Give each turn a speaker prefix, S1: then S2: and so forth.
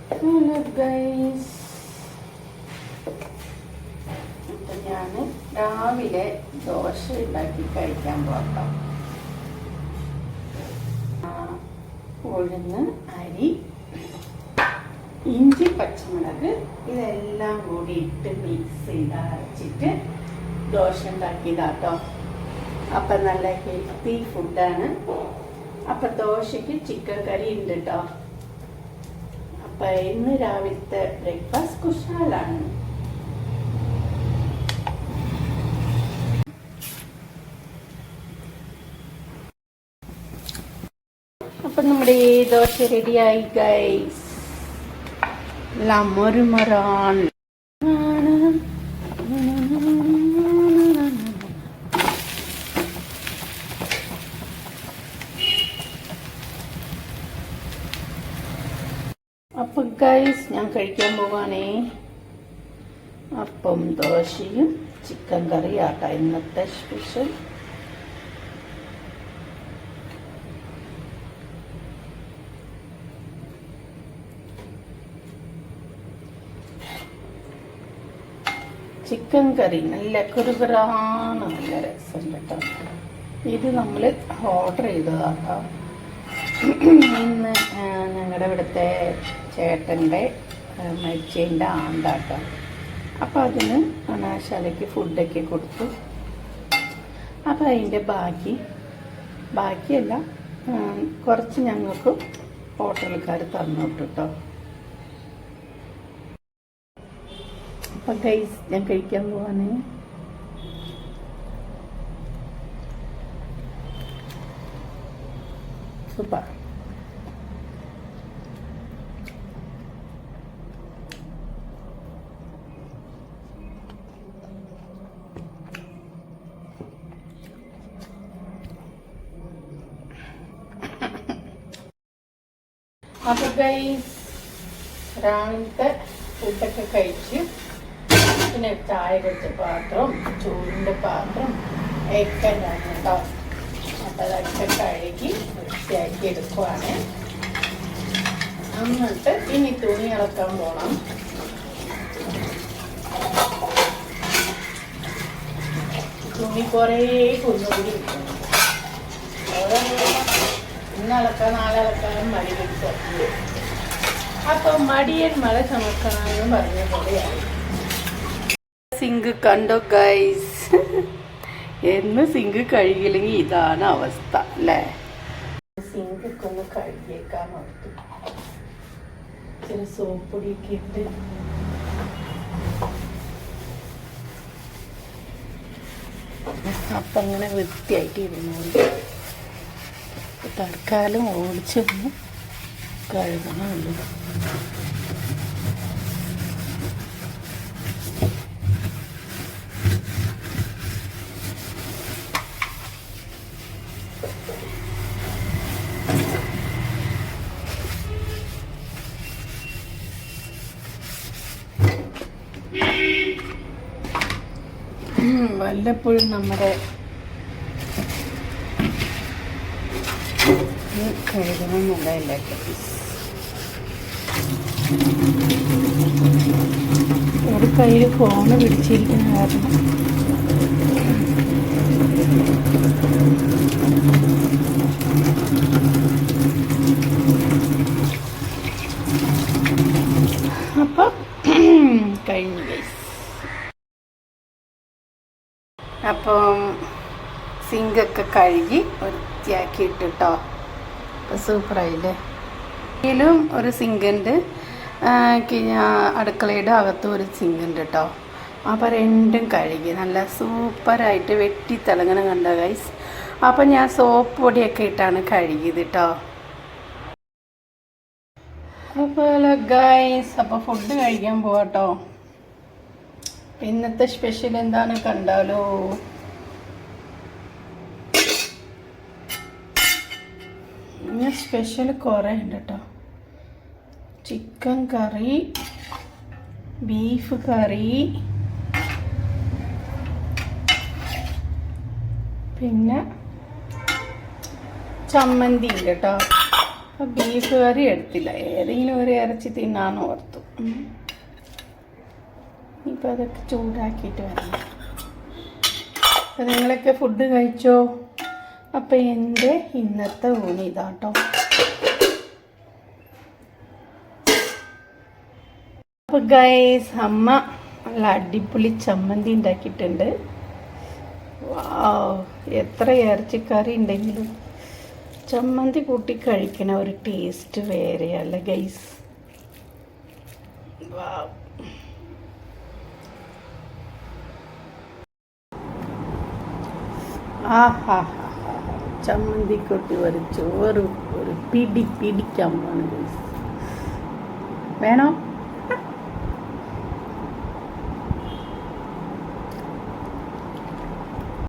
S1: Hello guys, അപ്പം ഞാൻ രാവിലെ ദോശ ഉണ്ടാക്കി കഴിക്കാൻ പോകാം. ഉഴുന്ന്, അരി, ഇഞ്ചി, പച്ചമുളക് ഇതെല്ലാം കൂടി ഇട്ട് മിക്സ് ചെയ്ത് അരച്ചിട്ട് ദോശ ഉണ്ടാക്കിയതാട്ടോ. അപ്പം നല്ല ഹെൽത്തി ഫുഡാണ്. അപ്പം ദോശയ്ക്ക് ചിക്കൻ കറി ഉണ്ട് കേട്ടോ. അപ്പം ഇന്ന് രാവിലത്തെ ബ്രേക്ക്ഫാസ്റ്റ് കുശാലാണ്. അപ്പം നമ്മുടെ ദോശ റെഡിയായി ഗൈസ്. എല്ലാം മൊരുമൊരാൻ. അപ്പം ഗൈസ് ഞാൻ കഴിക്കാൻ പോവാണേ. അപ്പം ദോശയും ചിക്കൻ കറിയാട്ടോ ഇന്നത്തെ സ്പെഷ്യൽ. ചിക്കൻ കറി നല്ല കുറുകുറാണ്, നല്ല രസം കേട്ടോ. ഇത് നമ്മൾ ഓർഡർ ചെയ്തതാട്ടോ. ഇന്ന് ഞങ്ങളുടെ ഇവിടുത്തെ ചേട്ടൻ്റെ മരിച്ചതിൻ്റെ ആണ്ടാട്ടോ. അപ്പോൾ അതിന് അനാശാലയ്ക്ക് ഫുഡൊക്കെ കൊടുത്തു. അപ്പോൾ അതിൻ്റെ ബാക്കിയല്ല കുറച്ച് ഞങ്ങൾക്ക് ഹോട്ടൽക്കാർ തന്നു കേട്ടോ. അപ്പം ഗൈസ് ഞാൻ കഴിക്കാൻ പോവാണ്. സൂപ്പർ. അപ്പോൾ ഗൈസ് രാവിലത്തെ ഫുഡൊക്കെ കഴിച്ച് പിന്നെ ചായ കുടിച്ച പാത്രം, ചോറിൻ്റെ പാത്രം ഒക്കെ ഉണ്ടായിരുന്നു കേട്ടോ. അപ്പം അതൊക്കെ കഴുകി വൃത്തിയാക്കി എടുക്കുവാണ്. എന്നിട്ട് ഇനി തുണി ഇളക്കാൻ പോകണം. തുണി കുറേ കുന്നുകൂടി കിട്ടുന്നു. ഓരോ ഇന്നളക്കാൻ നാളളക്കാനും മടി പിടിച്ചു. അപ്പം മടിയൻ മഴ ചമക്കാനും പറഞ്ഞ പോലെയായി. സിങ്ക് കണ്ടോ ഗൈസ്? എന്ന് സിങ്ക് കഴുകിയില്ലെങ്കിൽ ഇതാണ് അവസ്ഥ അല്ലേ? സിങ്കൊക്കെ ഒന്ന് കഴുകിയേക്കാൻ ഓർത്തു. ചില സോപ്പൊടിയൊക്കെ ഇട്ട് അപ്പം അങ്ങനെ വൃത്തിയായിട്ട് ഇരുന്നോളൂ. തൽക്കാലം ഓടിച്ചൊന്ന് കഴുകണമല്ലോ. വല്ലപ്പോഴും നമ്മുടെ കഴുകണം എന്നുള്ളതല്ല. ഒരു കയ്യിൽ ഫോണ് പിടിച്ചിരിക്കുന്ന കാരണം അപ്പം കഴിഞ്ഞു ഗൈസ്. അപ്പം സിങ്കൊക്കെ കഴുകി വൃത്തിയാക്കിയിട്ടോ. അപ്പം സൂപ്പറായില്ലേ? ഇതിലും ഒരു സിങ്കുണ്ട്, അടുക്കളയുടെ അകത്തും ഒരു സിങ്കുണ്ട് കേട്ടോ. അപ്പോൾ രണ്ടും കഴുകി നല്ല സൂപ്പറായിട്ട് വെട്ടി തിളങ്ങണം കണ്ടോ ഗൈസ്. അപ്പം ഞാൻ സോപ്പ് പൊടിയൊക്കെ ഇട്ടാണ് കഴുകിയത് കേട്ടോ. അപ്പോൾ ഗൈസ് അപ്പോൾ ഫുഡ് കഴിക്കാൻ പോവാട്ടോ. ഇന്നത്തെ സ്പെഷ്യൽ എന്താണ് കണ്ടാലോ? ഇന്ന് സ്പെഷ്യൽ കുറേ ഉണ്ട് കേട്ടോ. ചിക്കൻ കറി, ബീഫ് കറി, പിന്നെ ചമ്മന്തി ഉണ്ട് കേട്ടോ. അപ്പോൾ ബീഫ് കറി എടുത്തില്ല, ഏതെങ്കിലും ഒരു ഇറച്ചി തിന്നാന്ന് ഓർത്തു. ഇപ്പം അതൊക്കെ ചൂടാക്കിയിട്ട് വരണം. അപ്പം നിങ്ങളൊക്കെ ഫുഡ് കഴിച്ചോ? അപ്പം എൻ്റെ ഇന്നത്തെ ഊണ് ഇതാട്ടോ. അപ്പോൾ ഗൈസ്, അമ്മ നല്ല അടിപൊളി ചമ്മന്തി ഉണ്ടാക്കിയിട്ടുണ്ട്. വാവ്, എത്ര ഇറച്ചിക്കറി ഉണ്ടെങ്കിലും ചമ്മന്തി കൂട്ടി കഴിക്കണ ഒരു ടേസ്റ്റ് വേറെയല്ല ഗൈസ്. വാവ്. ചമ്മന്തി കൊട്ടി ഒരു ചോറ് ഒരു പിടിക്കാൻ പോണ് ഗൈസ്. വേണോ?